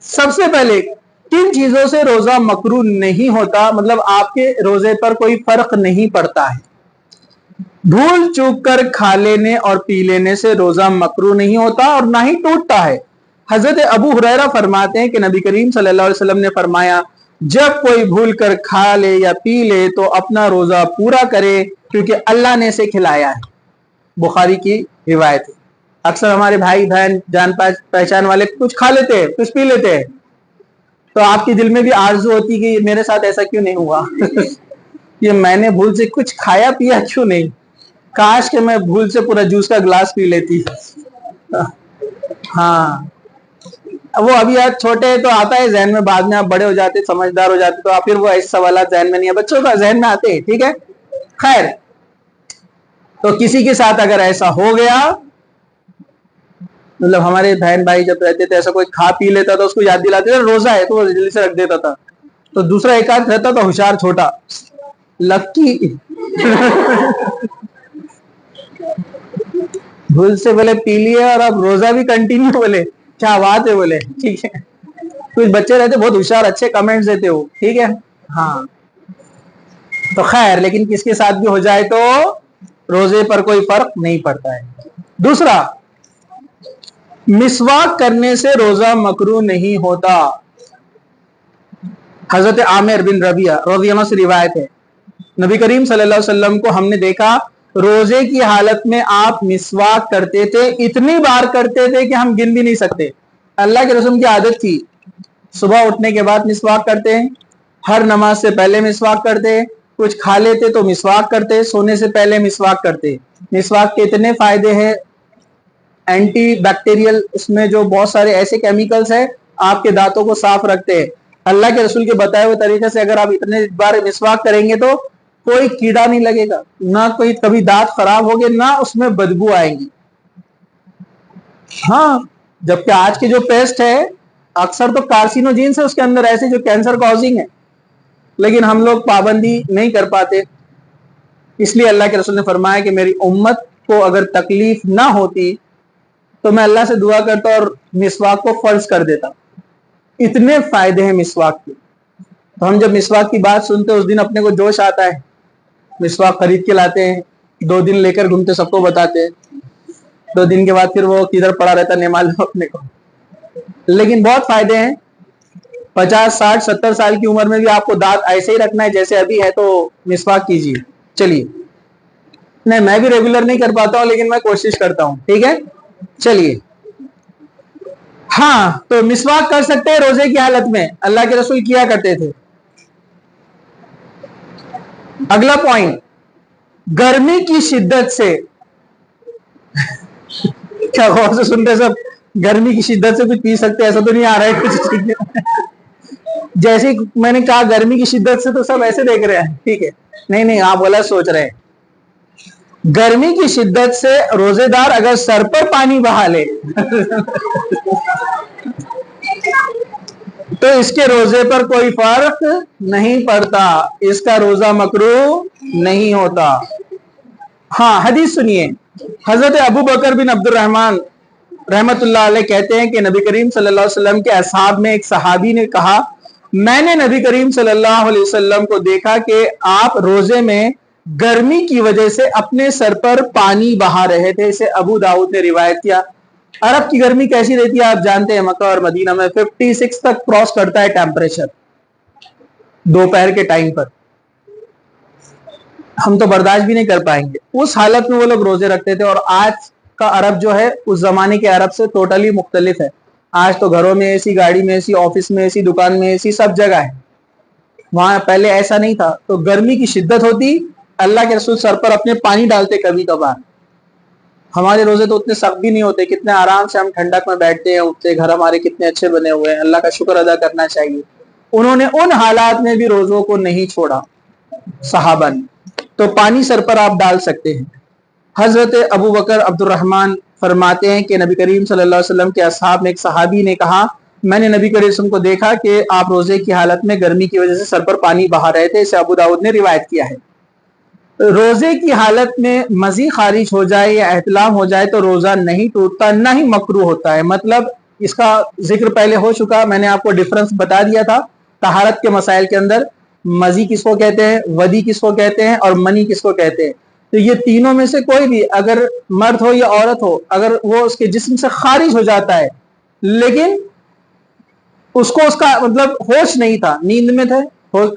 سب سے پہلے کن چیزوں سے روزہ مکروہ نہیں ہوتا، مطلب آپ کے روزے پر کوئی فرق نہیں پڑتا ہے؟ بھول چوک کر کھا لینے اور پی لینے سے روزہ مکروہ نہیں ہوتا اور نہ ہی ٹوٹتا ہے۔ حضرت ابو ہریرہ فرماتے ہیں کہ نبی کریم صلی اللہ علیہ وسلم نے فرمایا، جب کوئی بھول کر کھا لے یا پی لے تو اپنا روزہ پورا کرے کیونکہ اللہ نے اسے کھلایا ہے۔ بخاری کی روایت ہے۔ اکثر ہمارے بھائی بہن جان پہچان والے کچھ کھا لیتے ہیں، کچھ پی لیتے ہیں، تو آپ کے دل میں بھی آرزو ہوتی کہ میرے ساتھ ایسا کیوں نہیں ہوا یہ میں نے بھول سے کچھ کھایا پیا کیوں نہیں، کاش کہ میں بھول سے پورا جوس کا گلاس پی لیتی۔ ہاں وہ ابھی آپ چھوٹے تو آتا ہے ذہن میں، بعد میں آپ بڑے ہو جاتے، سمجھدار ہو جاتے تو آپ پھر وہ ایسے سوالات ذہن میں نہیں ہے، بچوں کا ذہن میں آتے ہیں، ٹھیک ہے۔ خیر، تو کسی کے ساتھ اگر ایسا ہو گیا، مطلب ہمارے بہن بھائی جب رہتے تھے ایسا کوئی کھا پی لیتا تھا، اس کو یاد دلاتے تھے روزہ ہے تو وہ جلدی سے رکھ دیتا تھا، تو دوسرا ایک آدھ رہتا تھا ہوشیار چھوٹا، لکی بھول سے بولے پی لیے اور اب روزہ بھی کنٹینیو، بولے کیا بات ہے، بولے ٹھیک ہے۔ کچھ بچے رہتے بہت ہوشیار، اچھے کمنٹس دیتے ہو، ٹھیک ہے ہاں، تو خیر، لیکن کس کے ساتھ بھی ہو جائے تو روزے پر کوئی فرق نہیں پڑتا ہے۔ دوسرا، مسواک کرنے سے روزہ مکروہ نہیں ہوتا۔ حضرت عامر بن ربیعہ رضی اللہ عنہ سے روایت ہے، نبی کریم صلی اللہ علیہ وسلم کو ہم نے دیکھا روزے کی حالت میں آپ مسواک کرتے تھے، اتنی بار کرتے تھے کہ ہم گن بھی نہیں سکتے۔ اللہ کے رسول کی عادت تھی، صبح اٹھنے کے بعد مسواک کرتے ہیں، ہر نماز سے پہلے مسواک کرتے، کچھ کھا لیتے تو مسواک کرتے، سونے سے پہلے مسواک کرتے۔ مسواک کے اتنے فائدے ہیں، اینٹی بیکٹیریل، اس میں جو بہت سارے ایسے کیمیکلز ہیں آپ کے دانتوں کو صاف رکھتے ہیں۔ اللہ کے رسول کے بتائے ہوئے طریقے سے اگر آپ اتنے بار مسواک کریں گے تو کوئی کیڑا نہیں لگے گا، نہ کوئی کبھی دانت خراب ہوگے، نہ اس میں بدبو آئیں گی۔ ہاں، جبکہ آج کے جو پیسٹ ہے اکثر تو کارسینوجینس ہے اس کے اندر، ایسے جو کینسر کازنگ ہے، لیکن ہم لوگ پابندی نہیں کر پاتے۔ اس لیے اللہ کے رسول نے فرمایا کہ میری امت کو اگر تکلیف نہ ہوتی تو میں اللہ سے دعا کرتا اور مسواک کو فرض کر دیتا۔ اتنے فائدے ہیں مسواک کے، تو ہم جب مسواک کی بات سنتے اس دن اپنے کو جوش آتا ہے، مسواک خرید کے لاتے ہیں، 2 دن لے کر گھومتے، سب کو بتاتے ہیں، 2 دن کے بعد پھر وہ کدھر پڑا رہتا نہیں معلوم اپنے کو، لیکن بہت فائدے ہیں۔ 50 60 70 سال کی عمر میں بھی آپ کو دانت ایسے ہی رکھنا ہے جیسے ابھی ہے، تو مسواک کیجیے۔ چلیے، نہیں میں بھی ریگولر نہیں کر پاتا ہوں لیکن میں کوشش کرتا ہوں، ٹھیک ہے چلیے۔ ہاں، تو مسواک کر سکتے ہیں روزے کی حالت میں، اللہ کے رسول کیا کرتے تھے۔ اگلا پوائنٹ، گرمی کی شدت سے کیا غور سے سنتے سب، گرمی کی شدت سے کچھ پی سکتے، ایسا تو نہیں آ رہا ہے کچھ جیسے میں نے کہا گرمی کی شدت سے تو سب ایسے دیکھ رہے ہیں، ٹھیک ہے، نہیں آپ غلط سوچ رہے ہیں۔ گرمی کی شدت سے روزے دار اگر سر پر پانی بہا لے تو اس کے روزے پر کوئی فرق نہیں پڑتا، اس کا روزہ مکروہ نہیں ہوتا۔ ہاں، حدیث سنیے، حضرت ابو بکر بن عبد الرحمن رحمت اللہ علیہ کہتے ہیں کہ نبی کریم صلی اللہ علیہ وسلم کے اصحاب میں ایک صحابی نے کہا، میں نے نبی کریم صلی اللہ علیہ وسلم کو دیکھا کہ آپ روزے میں گرمی کی وجہ سے اپنے سر پر پانی بہا رہے تھے۔ اسے ابو داؤد نے روایت کیا۔ عرب کی گرمی کیسی رہتی ہے آپ جانتے ہیں، مکہ اور مدینہ میں 56 تک کراس کرتا ہے ٹیمپریچر دوپہر کے ٹائم پر، ہم تو برداشت بھی نہیں کر پائیں گے۔ اس حالت میں وہ لوگ روزے رکھتے تھے، اور آج کا عرب جو ہے اس زمانے کے عرب سے ٹوٹلی مختلف ہے۔ آج تو گھروں میں اے سی، گاڑی میں اے سی، آفس میں اے سی، دکان میں اے سی، سب جگہ ہے، وہاں پہلے ایسا نہیں تھا۔ تو گرمی کی شدت ہوتی، اللہ کے رسول سر پر اپنے پانی ڈالتے کبھی کبھار۔ ہمارے روزے تو اتنے سخت بھی نہیں ہوتے، کتنے آرام سے ہم ٹھنڈک میں بیٹھتے ہیں، اٹھتے، گھر ہمارے کتنے اچھے بنے ہوئے ہیں، اللہ کا شکر ادا کرنا چاہیے۔ انہوں نے ان حالات میں بھی روزوں کو نہیں چھوڑا صحابہ نے، تو پانی سر پر آپ ڈال سکتے ہیں۔ حضرت ابو بکر عبد الرحمن فرماتے ہیں کہ نبی کریم صلی اللہ علیہ وسلم کے اصحاب میں ایک صحابی نے کہا، میں نے نبی کریم صلی اللہ علیہ وسلم کو دیکھا کہ آپ روزے کی حالت میں گرمی کی وجہ سے سر پر پانی بہا رہے تھے۔ اسے ابو داؤد نے روایت کیا ہے۔ روزے کی حالت میں مزی خارج ہو جائے یا احتلام ہو جائے تو روزہ نہیں ٹوٹتا، نہ ہی مکروہ ہوتا ہے، مطلب इसका जिक्र पहले हो चुका, मैंने आपको डिफरेंस बता दिया था तहारत के मसाइल के अंदर। मजी किसको कहते हैं, वदी किसको कहते हैं, और मनी किसको कहते हैं। तो ये तीनों में से कोई भी, अगर मर्द हो या औरत हो, अगर वो उसके जिस्म से खारिज हो जाता है लेकिन उसको उसका मतलब होश नहीं था, नींद में थे,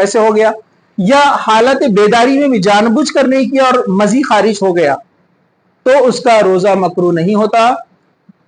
ऐसे हो गया, या हालत बेदारी में भी जानबूझ कर नहीं किया और मजी खारिज हो गया, तो उसका रोजा मकरू नहीं होता।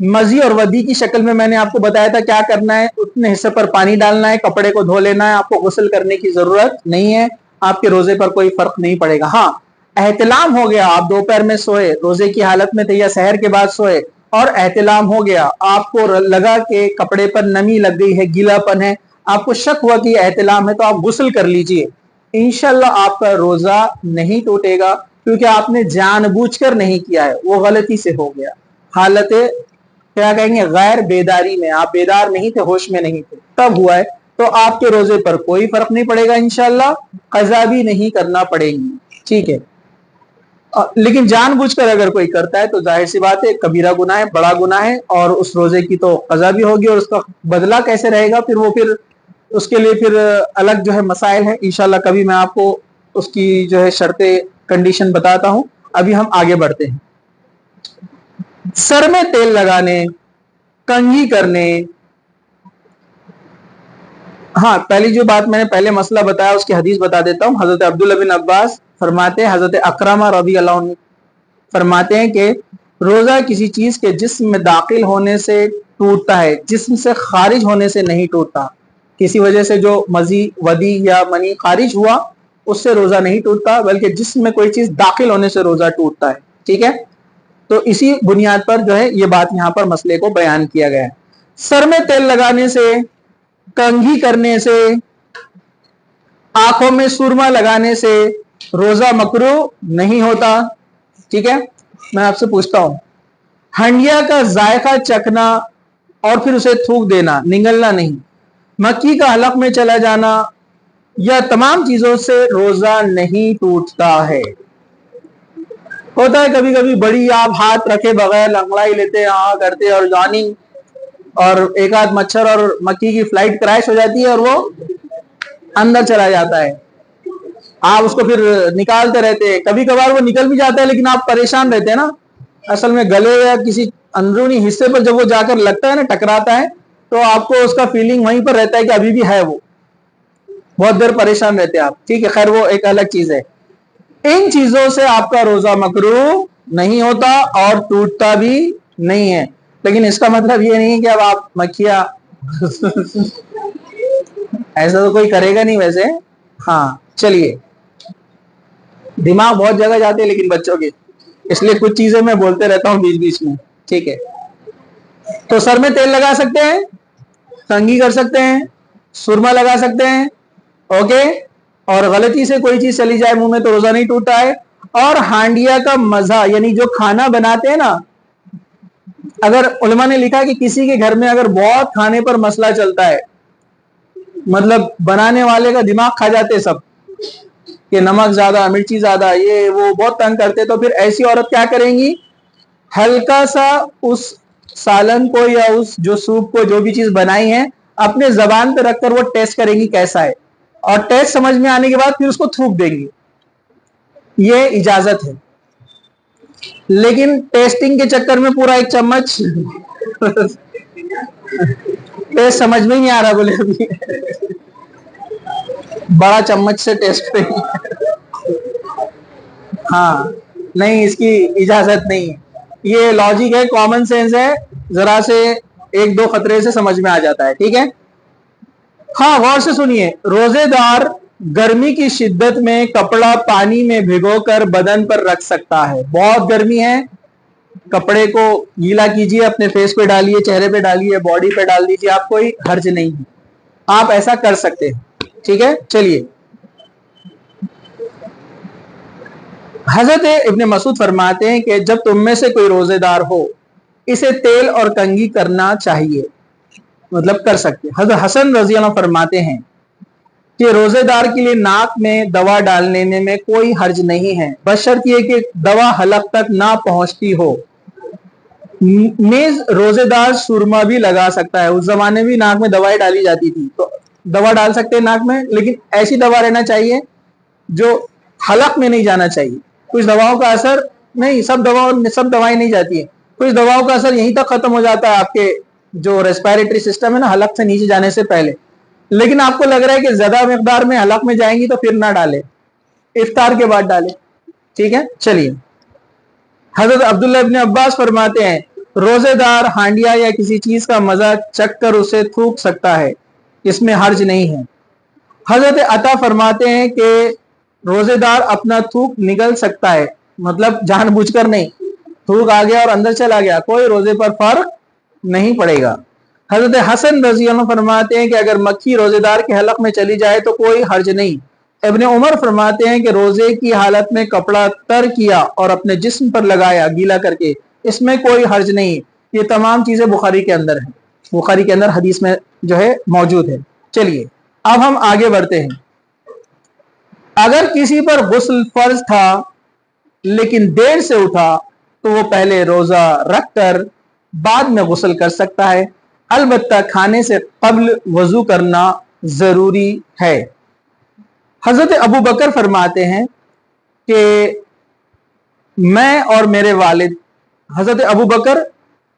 मजी और वदी की शक्ल में मैंने आपको बताया था क्या करना है, उतने हिस्से पर पानी डालना है, कपड़े को धो लेना है, आपको गुस्ल करने की जरूरत नहीं है, आपके रोजे पर कोई फर्क नहीं पड़ेगा। हाँ, एहतिलाम हो गया, आप दोपहर में सोए, रोजे की हालत में थे या सहर के बाद सोए और एहतिलाम हो गया, आपको लगा कि कपड़े पर नमी लग गई है, गीलापन है, आपको शक हुआ कि एहतिलाम है, तो आप गुस्ल कर लीजिए, इंशाल्लाह आपका रोजा नहीं टूटेगा, क्योंकि आपने जानबूझकर नहीं किया है, वो गलती से हो गया। हालत क्या कहेंगे, गैर बेदारी में, आप बेदार नहीं थे, होश में नहीं थे, तब हुआ है, तो आपके रोजे पर कोई फर्क नहीं पड़ेगा, इंशाल्लाह कज़ा भी नहीं करना पड़ेगी, ठीक है। लेकिन जानबूझकर अगर कोई करता है तो जाहिर सी बात है कबीरा गुनाह है, बड़ा गुनाह है, और उस रोजे की तो कज़ा भी होगी, और उसका बदला कैसे रहेगा फिर वो, फिर उसके लिए फिर अलग जो है मसाइल है, इंशाल्लाह कभी मैं आपको उसकी जो है शर्तें कंडीशन बताता हूं। अभी हम आगे बढ़ते हैं। सर में तेल लगाने, कंघी करने, हाँ, पहली जो बात मैंने पहले मसला बताया उसकी हदीस बता देता हूँ। हजरत अब्दुल्लाह बिन अब्बास फरमाते हैं, हजरत अकरमा रज़ी अल्लाह अन्हु फरमाते हैं कि रोजा किसी चीज के जिस्म में दाखिल होने से टूटता है, जिस्म से खारिज होने से नहीं टूटता। किसी वजह से जो मजी, वदी या मनी खारिज हुआ उससे रोजा नहीं टूटता, बल्कि जिस्म में कोई चीज दाखिल होने से रोजा टूटता है, ठीक है। तो इसी बुनियाद पर जो है ये बात यहाँ पर मसले को बयान किया गया है। सर में तेल लगाने से, कंघी करने से, आंखों में सुरमा लगाने से रोजा मकरू नहीं होता, ठीक है। मैं आपसे पूछता हूं, हंडिया का जायका चखना और फिर उसे थूक देना, निगलना नहीं, मक्खी का हलक में चला जाना, या तमाम चीजों से रोजा नहीं टूटता है। होता है कभी कभी बड़ी आप हाथ रखे बगैर लंगड़ाई लेते, हाँ करते और जानी, और एक आध मच्छर और मक्खी की फ्लाइट क्रैश हो जाती है और वो अंदर चला जाता है, आप उसको फिर निकालते रहते हैं, कभी कभार वो निकल भी जाता है लेकिन आप परेशान रहते हैं ना। असल में गले या किसी अंदरूनी हिस्से पर जब वो जाकर लगता है ना, टकराता है, तो आपको उसका फीलिंग वहीं पर रहता है कि अभी भी है, वो बहुत देर परेशान रहते हैं आप, ठीक है। खैर वो एक अलग चीज है। इन चीजों से आपका रोजा मकरू नहीं होता और टूटता भी नहीं है, लेकिन इसका मतलब ये नहीं है कि अब आप मक्खिया ऐसा तो कोई करेगा नहीं वैसे। हाँ चलिए, दिमाग बहुत जगह जाते हैं लेकिन बच्चों के, इसलिए कुछ चीजें मैं बोलते रहता हूँ बीच बीच में, ठीक है। तो सर में तेल लगा सकते हैं, कंघी कर सकते हैं, सुरमा लगा सकते हैं, ओके, और गलती से कोई चीज चली जाए मुंह में तो रोजा नहीं टूटता है। और हांडिया का मजा, यानी जो खाना बनाते हैं ना, अगर उलमा ने लिखा कि किसी के घर में अगर बहुत खाने पर मसला चलता है, मतलब बनाने वाले का दिमाग खा जाते सब कि नमक ज्यादा, मिर्ची ज्यादा, ये वो बहुत तंग करते, तो फिर ऐसी औरत क्या करेंगी, हल्का सा उस सालन को या उस जो सूप को, जो भी चीज बनाई है, अपने जबान पे रखकर वो टेस्ट करेंगी कैसा है, और टेस्ट समझ में आने के बाद फिर उसको थूक देंगी, ये इजाजत है। लेकिन टेस्टिंग के चक्कर में पूरा एक चम्मच टेस्ट समझ में नहीं आ रहा, बोले अभी बड़ा चम्मच से टेस्ट करेंगे, हाँ नहीं, इसकी इजाजत नहीं है। ये लॉजिक है, कॉमन सेंस है, जरा से एक दो खतरे से समझ में आ जाता है, ठीक है। हाँ गौर से सुनिए, रोजेदार गर्मी की शिद्दत में कपड़ा पानी में भिगोकर बदन पर रख सकता है। बहुत गर्मी है, कपड़े को गीला कीजिए, अपने फेस पे डालिए, चेहरे पे डालिए, बॉडी पे डाल दीजिए, आप कोई हर्ज नहीं है, आप ऐसा कर सकते हैं, ठीक है। चलिए, हजरत इब्ने मसूद फरमाते हैं कि जब तुम में से कोई रोजेदार हो, इसे तेल और कंघी करना चाहिए, मतलब कर सकते। हजरत हसन रजी अल्लाह फरमाते हैं कि रोजेदार के लिए नाक में दवा डालने में कोई हर्ज नहीं है, बशर्त ये कि दवा हलक तक ना पहुंचती हो। मेज रोजेदार सुरमा भी लगा सकता है। उस जमाने में नाक में दवाई डाली जाती थी, तो दवा डाल सकते हैं नाक में, लेकिन ऐसी दवा रहना चाहिए जो हलक में नहीं जाना चाहिए। कुछ दवाओं का असर नहीं, सब दवाएं नहीं जाती है, कुछ दवाओं का असर यहीं तक खत्म हो जाता है आपके जो रेस्पिरेटरी सिस्टम है ना, हलक से नीचे जाने से पहले। लेकिन आपको लग रहा है कि ज्यादा मिकदार में हलक में जाएंगी तो फिर ना डाले, इफ्तार के बाद डाले। ठीक है, चलिए। हजरत अब्दुल्लाह इब्न अब्बास फरमाते हैं, रोजेदार हांडिया या किसी चीज का मजा चख कर उसे थूक सकता है, इसमें हर्ज नहीं है। हजरत अता फरमाते हैं कि रोजेदार अपना थूक निगल सकता है, मतलब जानबूझकर नहीं, थूक आ गया और अंदर चला गया, कोई रोजे पर फर्क नहीं पड़ेगा। हजरत हसन रजी अल्लाह फरमाते हैं कि अगर मक्खी रोजेदार के हलक में चली जाए तो कोई हर्ज नहीं। इब्ने उमर फरमाते हैं कि रोजे की हालत में कपड़ा तर किया और अपने जिस्म पर लगाया गीला करके, इसमें कोई हर्ज नहीं। ये तमाम चीजें बुखारी के अंदर है, बुखारी के अंदर हदीस में जो है मौजूद है। चलिए अब हम आगे बढ़ते हैं। अगर किसी पर गुस्ल फर्ज था लेकिन देर से उठा तो वो पहले रोजा रखकर बाद में गुस्ल कर सकता है, अलबत्ता खाने से कब्ल वजू करना जरूरी है। हजरत अबू बकर फरमाते हैं कि मैं और मेरे वालिद, हजरत अबू बकर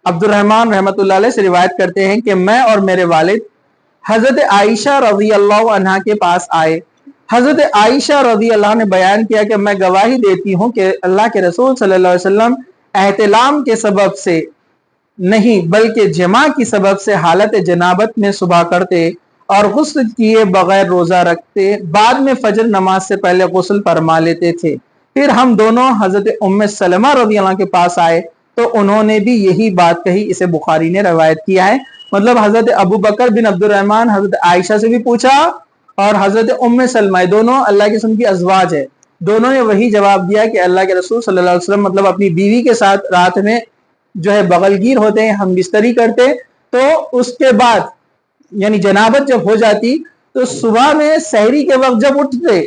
अब्दुर्रहमान रहमतुल्लाह अलैह से रिवायत करते हैं कि मैं और मेरे वालिद हजरत आयशा रजी अल्लाह अन्हा के पास आए। हजरत आयशा रजी अल्लाह ने बयान किया कि मैं गवाही देती हूँ कि अल्लाह के रसूल सल्लल्लाहु अलैहि वसल्लम एहतिलाम के सबब से नहीं बल्कि जमा की सबब से हालत जनाबत में सुबह करते और गुस्ल किए बगैर रोजा रखते, बाद में फजर नमाज से पहले गुस्ल फरमा लेते थे। फिर हम दोनों हजरत उम्मे सलमा रज़ी अल्लाह के पास आए तो उन्होंने भी यही बात कही। इसे बुखारी ने रवायत किया है। मतलब हजरत अबू बकर बिन अब्दुर्रहमान हजरत आयशा से भी पूछा और हजरत उम्मे सलमा, दोनों अल्लाह के रसूल की अज़वाज है, दोनों ने वही जवाब दिया कि अल्लाह के रसूल सल्लल्लाहु अलैहि वसल्लम मतलब अपनी बीवी के साथ रात में जो है बगलगीर होते हैं, हम बिस्तरी करते, तो उसके बाद यानी जनाबत जब हो जाती तो सुबह में सहरी के वक्त जब उठते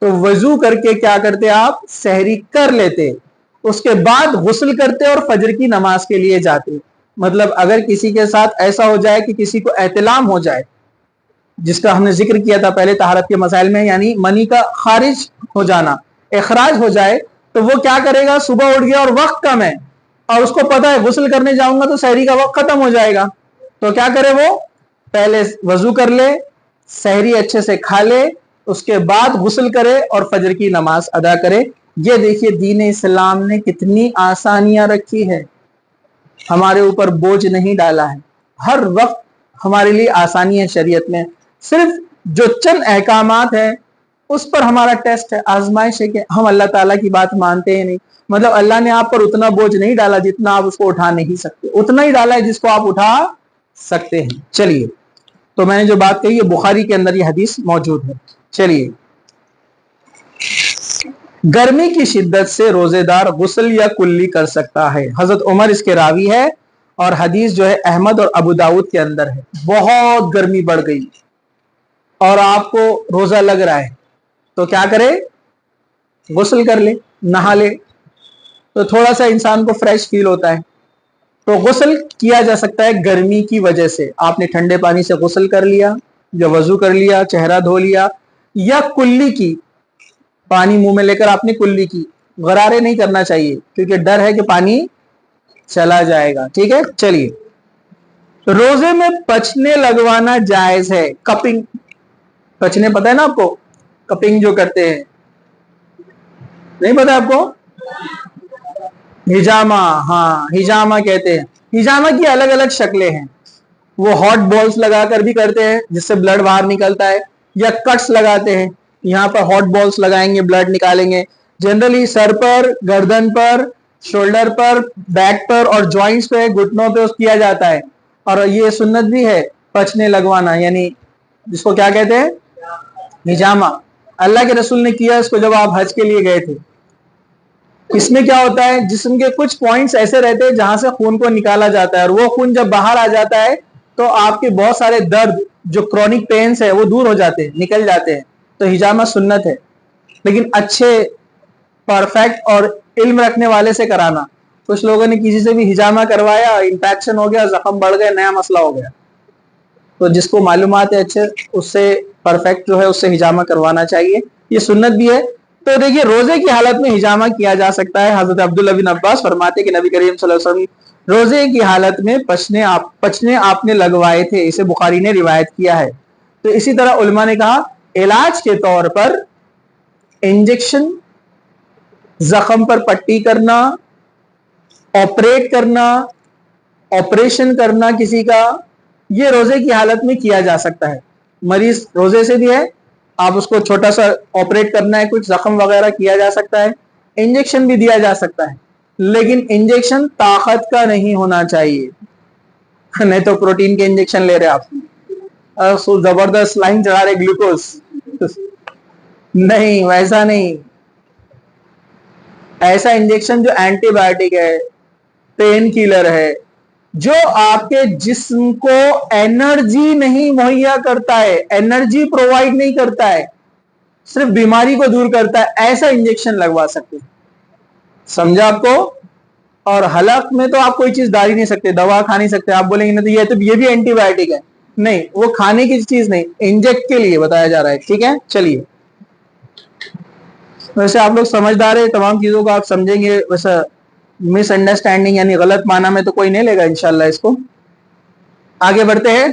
तो वजू करके क्या करते, आप सहरी कर लेते, उसके बाद गुस्ल करते और फजर की नमाज के लिए जाते। मतलब अगर किसी के साथ ऐसा हो जाए कि किसी को एहतिलाम हो जाए, जिसका हमने जिक्र किया था पहले तहारत के मसाइल में, यानी मनी का खारिज हो जाना, इखराज हो जाए, तो वो क्या करेगा, सुबह उठ गया और वक्त कम है और उसको पता है गुस्ल करने जाऊंगा तो सहरी का वक्त खत्म हो जाएगा, तो क्या करे, वो पहले वजू कर ले, सहरी अच्छे से खा ले, उसके बाद गुस्ल करे और फजर की नमाज अदा करे। ये देखिए दीन इस्लाम ने कितनी आसानियां रखी है, हमारे ऊपर बोझ नहीं डाला है, हर वक्त हमारे लिए आसानी है शरीयत में। सिर्फ जो चंद अहकामात है उस पर हमारा टेस्ट है, आजमाइश है कि हम अल्लाह ताला की बात मानते हैं नहीं। मतलब अल्लाह ने आप पर उतना बोझ नहीं डाला जितना आप उसको उठा नहीं सकते, उतना ही डाला है जिसको आप उठा सकते हैं। चलिए, तो मैंने जो बात कही है बुखारी के अंदर ये हदीस मौजूद है। चलिए, गर्मी की शिद्दत से रोजेदार गुस्ल या कुल्ली कर सकता है। हजरत उमर इसके रावी है और हदीस जो है अहमद और अबू दाऊद के अंदर है। बहुत गर्मी बढ़ गई और आपको रोजा लग रहा है तो क्या करे, गुस्ल कर ले, नहा ले, तो थोड़ा सा इंसान को फ्रेश फील होता है। तो गुस्ल किया जा सकता है गर्मी की वजह से, आपने ठंडे पानी से गुस्ल कर लिया या वजू कर लिया, चेहरा धो लिया, या कुल्ली की, पानी मुंह में लेकर आपने कुल्ली की। गरारे नहीं करना चाहिए क्योंकि डर है कि पानी चला जाएगा। ठीक है, चलिए, रोजे में पचने लगवाना जायज है। कपिंग, पचने पता है ना आपको, कपिंग जो करते हैं, नहीं पता आपको, हिजामा, हाँ हिजामा कहते हैं। हिजामा की अलग अलग शक्लें हैं, वो हॉट बॉल्स लगाकर भी करते हैं जिससे ब्लड बाहर निकलता है, या कट्स लगाते हैं, यहाँ पर हॉट बॉल्स लगाएंगे, ब्लड निकालेंगे। जनरली सर पर, गर्दन पर, शोल्डर पर, बैक पर और जॉइंट्स पे, घुटनों पे किया जाता है। और ये सुन्नत भी है पचने लगवाना, यानी जिसको क्या कहते हैं, हिजामा। अल्लाह के रसूल ने किया इसको जब आप हज के लिए गए थे। इसमें क्या होता है, जिस्म के कुछ पॉइंट्स ऐसे रहते हैं जहां से खून को निकाला जाता है, और वो खून जब बाहर आ जाता है तो आपके बहुत सारे दर्द, जो क्रॉनिक पेन्स है, वो दूर हो जाते हैं, निकल जाते हैं। तो हिजामा सुन्नत है, लेकिन अच्छे, परफेक्ट और इल्म रखने वाले से कराना। کچھ لوگوں نے کسی سے بھی ہجامہ کروایا, انفیکشن ہو گیا, زخم بڑھ گئے, نیا مسئلہ ہو گیا. تو جس کو معلومات ہے اچھے, اس سے پرفیکٹ جو ہے اس سے ہجامہ کروانا چاہیے, یہ سنت بھی ہے. تو دیکھیے روزے کی حالت میں ہجامہ کیا جا سکتا ہے. حضرت عبداللہ بن عباس فرماتے کہ نبی کریم صلی اللہ علیہ وسلم روزے کی حالت میں پچنے آپ نے لگوائے تھے, اسے بخاری نے روایت کیا ہے. تو اسی طرح علماء نے کہا علاج کے طور پر انجیکشن, زخم پر پٹی کرنا, آپریٹ کرنا, آپریشن کرنا کسی کا, یہ روزے کی حالت میں کیا جا سکتا ہے. مریض روزے سے بھی ہے, آپ اس کو چھوٹا سا آپریٹ کرنا ہے, کچھ زخم وغیرہ کیا جا سکتا ہے, انجیکشن بھی دیا جا سکتا ہے, لیکن انجیکشن طاقت کا نہیں ہونا چاہیے. نہیں تو پروٹین کے انجیکشن لے رہے آپ, زبردست لائن چڑھا رہے گلوکوز, نہیں ویسا نہیں. ایسا انجیکشن جو اینٹی بایوٹک ہے, پین کلر ہے, جو آپ کے جسم کو انرجی نہیں مہیا کرتا ہے, انرجی پرووائڈ نہیں کرتا ہے, صرف بیماری کو دور کرتا ہے, ایسا انجیکشن لگوا سکتے. سمجھا آپ کو؟ اور حلق میں تو آپ کوئی چیز ڈال ہی نہیں سکتے, دوا کھا نہیں سکتے. آپ بولیں گے نہیں تو یہ بھی اینٹی بایوٹک ہے, نہیں, وہ کھانے کی چیز نہیں, انجیکٹ کے لیے بتایا جا رہا ہے. ٹھیک ہے, چلیے. ویسے آپ لوگ سمجھدار ہیں, تمام چیزوں کو آپ سمجھیں گے. ویسا مس انڈرسٹینڈنگ یعنی غلط معنی میں تو کوئی نہیں لے گا انشاءاللہ اس کو. آگے بڑھتے ہیں.